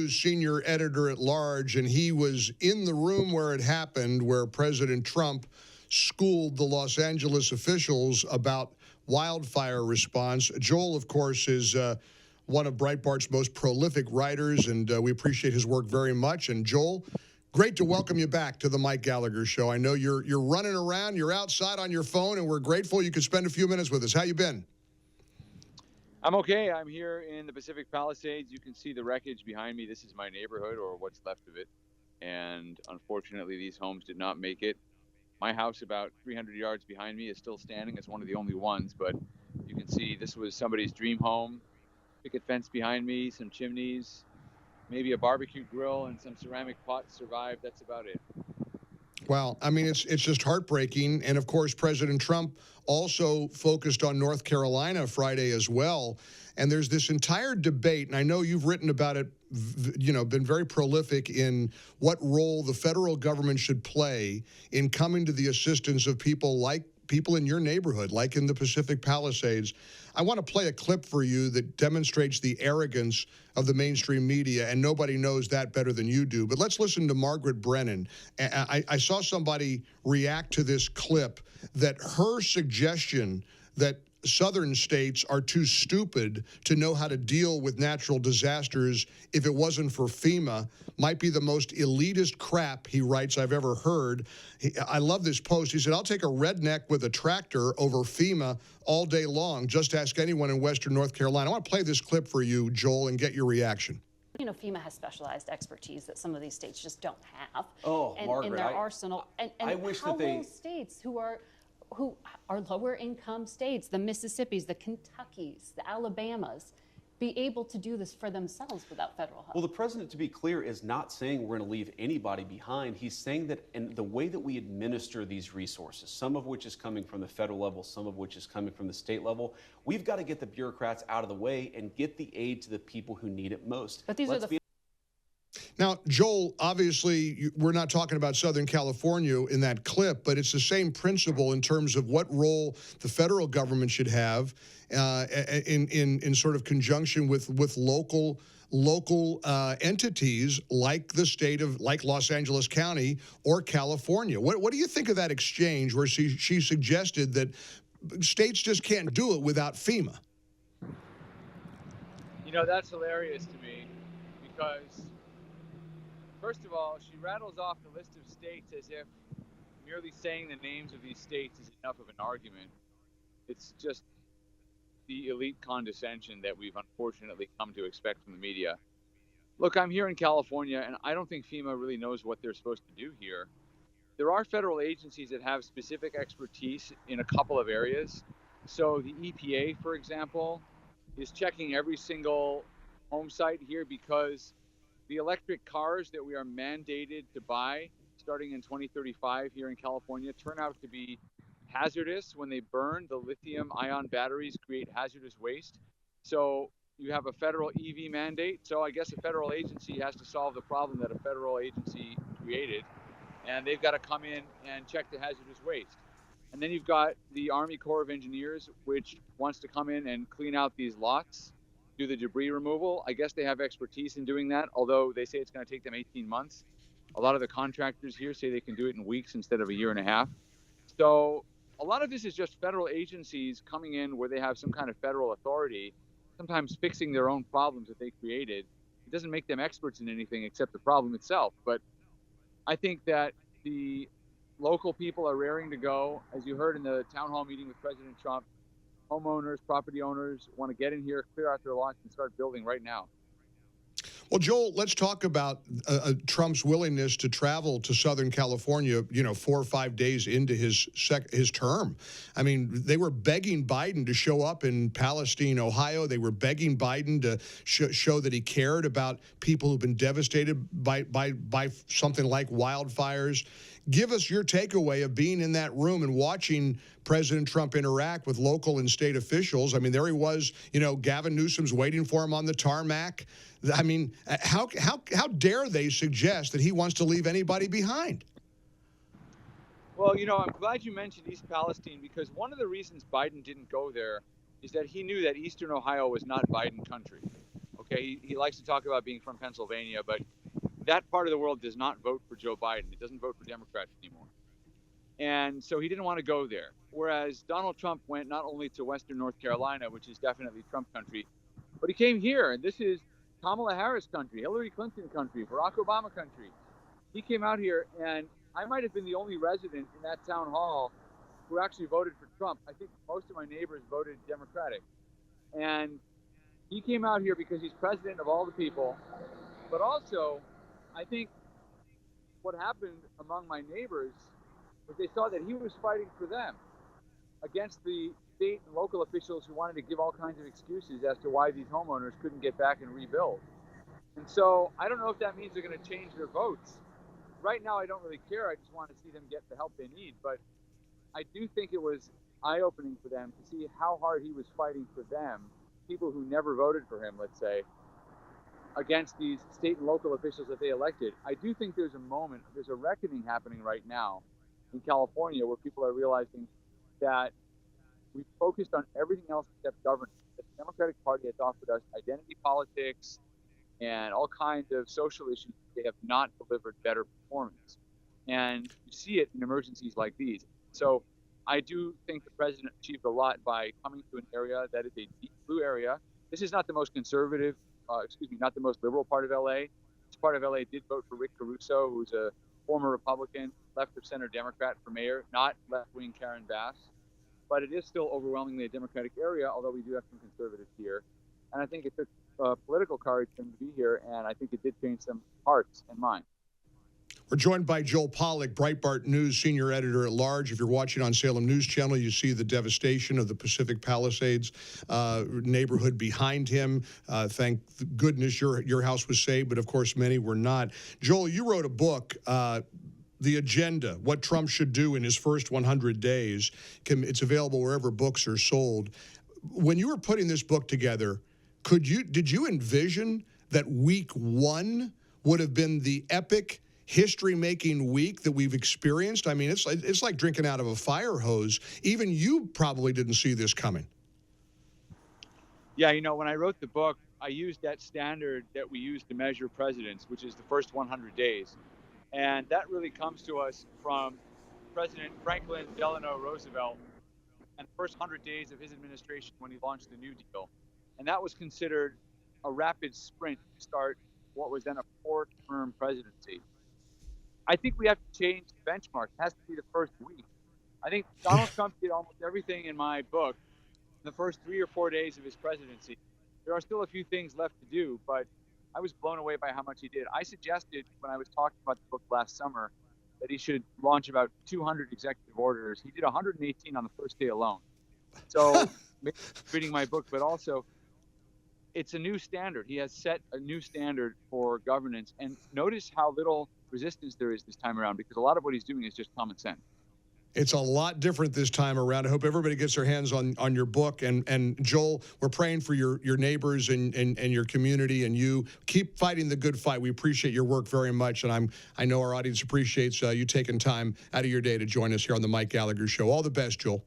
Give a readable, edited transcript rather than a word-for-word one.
senior editor at large, and he was in the room where it happened, where President Trump schooled the Los Angeles officials about wildfire response. Joel, of course, is one of Breitbart's most prolific writers, and we appreciate his work very much. And Joel, great to welcome you back to the Mike Gallagher Show. I know you're running around, you're outside on your phone, and we're grateful you could spend a few minutes with us. How you been? I'm okay. I'm here in the Pacific Palisades. You can see the wreckage behind me. This is my neighborhood, or what's left of it. And unfortunately, these homes did not make it. My house, about 300 yards behind me, is still standing. It's one of the only ones, but you can see this was somebody's dream home. Picket fence behind me, some chimneys, maybe a barbecue grill, and some ceramic pots survived. That's about it. Well, I mean, it's just heartbreaking. And, of course, President Trump also focused on North Carolina Friday as well. And there's this entire debate, and I know you've written about it, you know, been very prolific in what role the federal government should play in coming to the assistance of people like people in your neighborhood, like in the Pacific Palisades. I want to play a clip for you that demonstrates the arrogance of the mainstream media, and nobody knows that better than you do. But let's listen to Margaret Brennan. I saw somebody react to this clip that her suggestion that southern states are too stupid to know how to deal with natural disasters if it wasn't for FEMA might be the most elitist crap, he writes, I've ever heard. I love this post. He said, I'll take a redneck with a tractor over FEMA all day long. Just ask anyone in Western North Carolina. I want to play this clip for you, Joel, and get your reaction. You know, FEMA has specialized expertise that some of these states just don't have. Oh, and, Margaret, in their arsenal. And I wish how that they... will states who are lower income states, the Mississippis, the Kentuckys, the Alabamas, be able to do this for themselves without federal help? Well, the president, to be clear, is not saying we're going to leave anybody behind. He's saying that in the way that we administer these resources, some of which is coming from the federal level, some of which is coming from the state level, we've got to get the bureaucrats out of the way and get the aid to the people who need it most. But these are the... Now, Joel, obviously, we're not talking about Southern California in that clip, but it's the same principle in terms of what role the federal government should have in sort of conjunction with local entities like the state of, like Los Angeles County or California. What do you think of that exchange where she suggested that states just can't do it without FEMA? You know, that's hilarious to me because, first of all, she rattles off the list of states as if merely saying the names of these states is enough of an argument. It's just the elite condescension that we've unfortunately come to expect from the media. Look, I'm here in California, and I don't think FEMA really knows what they're supposed to do here. There are federal agencies that have specific expertise in a couple of areas. So the EPA, for example, is checking every single home site here because the electric cars that we are mandated to buy starting in 2035 here in California turn out to be hazardous when they burn. The lithium-ion batteries create hazardous waste. So you have a federal EV mandate. So I guess a federal agency has to solve the problem that a federal agency created. And they've got to come in and check the hazardous waste. And then you've got the Army Corps of Engineers, which wants to come in and clean out these lots, do the debris removal. I guess they have expertise in doing that, although they say it's going to take them 18 months. A lot of the contractors here say they can do it in weeks instead of a year and a half. So a lot of this is just federal agencies coming in where they have some kind of federal authority, sometimes fixing their own problems that they created. It doesn't make them experts in anything except the problem itself. But I think that the local people are raring to go. As you heard in the town hall meeting with President Trump, homeowners, property owners want to get in here, clear out their lots, and start building right now. Well, Joel, let's talk about Trump's willingness to travel to Southern California, 4 or 5 days into his term. I mean, they were begging Biden to show up in Palestine, Ohio. They were begging Biden to show that he cared about people who've been devastated by something like wildfires. Give us your takeaway of being in that room and watching President Trump interact with local and state officials. I mean, there he was, Gavin Newsom's waiting for him on the tarmac. I mean, how dare they suggest that he wants to leave anybody behind? Well, I'm glad you mentioned East Palestine, because one of the reasons Biden didn't go there is that he knew that Eastern Ohio was not Biden country. Okay, he likes to talk about being from Pennsylvania, but that part of the world does not vote for Joe Biden. It doesn't vote for Democrats anymore. And so he didn't want to go there. Whereas Donald Trump went not only to Western North Carolina, which is definitely Trump country, but he came here. And this is Kamala Harris country, Hillary Clinton country, Barack Obama country. He came out here, and I might have been the only resident in that town hall who actually voted for Trump. I think most of my neighbors voted Democratic. And he came out here because he's president of all the people. But also, I think what happened among my neighbors was they saw that he was fighting for them against the state and local officials who wanted to give all kinds of excuses as to why these homeowners couldn't get back and rebuild. And so I don't know if that means they're going to change their votes. Right now, I don't really care. I just want to see them get the help they need. But I do think it was eye-opening for them to see how hard he was fighting for them, people who never voted for him, let's say, against these state and local officials that they elected. I do think there's a reckoning happening right now in California where people are realizing that we focused on everything else except governance. The Democratic Party has offered us identity politics and all kinds of social issues. They have not delivered better performance. And you see it in emergencies like these. So I do think the president achieved a lot by coming to an area that is a deep blue area. This is not the most conservative, not the most liberal part of LA. This part of LA did vote for Rick Caruso, who's a former Republican, left of center Democrat for mayor, not left-wing Karen Bass. But it is still overwhelmingly a Democratic area, although we do have some conservatives here. And I think it took political courage for him to be here, and I think it did change some hearts and minds. We're joined by Joel Pollak, Breitbart News senior editor at large. If you're watching on Salem News Channel, you see the devastation of the Pacific Palisades neighborhood behind him. Thank goodness your house was saved, but of course many were not. Joel, you wrote a book, The Agenda, What Trump Should Do in His First 100 Days. It's available wherever books are sold. When you were putting this book together, did you envision that week one would have been the epic history-making week that we've experienced? I mean, it's like drinking out of a fire hose. Even you probably didn't see this coming. Yeah, when I wrote the book, I used that standard that we use to measure presidents, which is the first 100 days. And that really comes to us from President Franklin Delano Roosevelt and the first 100 days of his administration when he launched the New Deal. And that was considered a rapid sprint to start what was then a 4-term presidency. I think we have to change the benchmark. It has to be the first week. I think Donald Trump did almost everything in my book in the first 3 or 4 days of his presidency. There are still a few things left to do, but I was blown away by how much he did. I suggested when I was talking about the book last summer that he should launch about 200 executive orders. He did 118 on the first day alone. So reading my book, but also it's a new standard. He has set a new standard for governance. And notice how little resistance there is this time around, because a lot of what he's doing is just common sense. It's a lot different this time around. I hope everybody gets their hands on your book. And Joel, we're praying for your neighbors and your community, and you keep fighting the good fight. We appreciate your work very much, and I know our audience appreciates you taking time out of your day to join us here on the Mike Gallagher Show. All the best, Joel.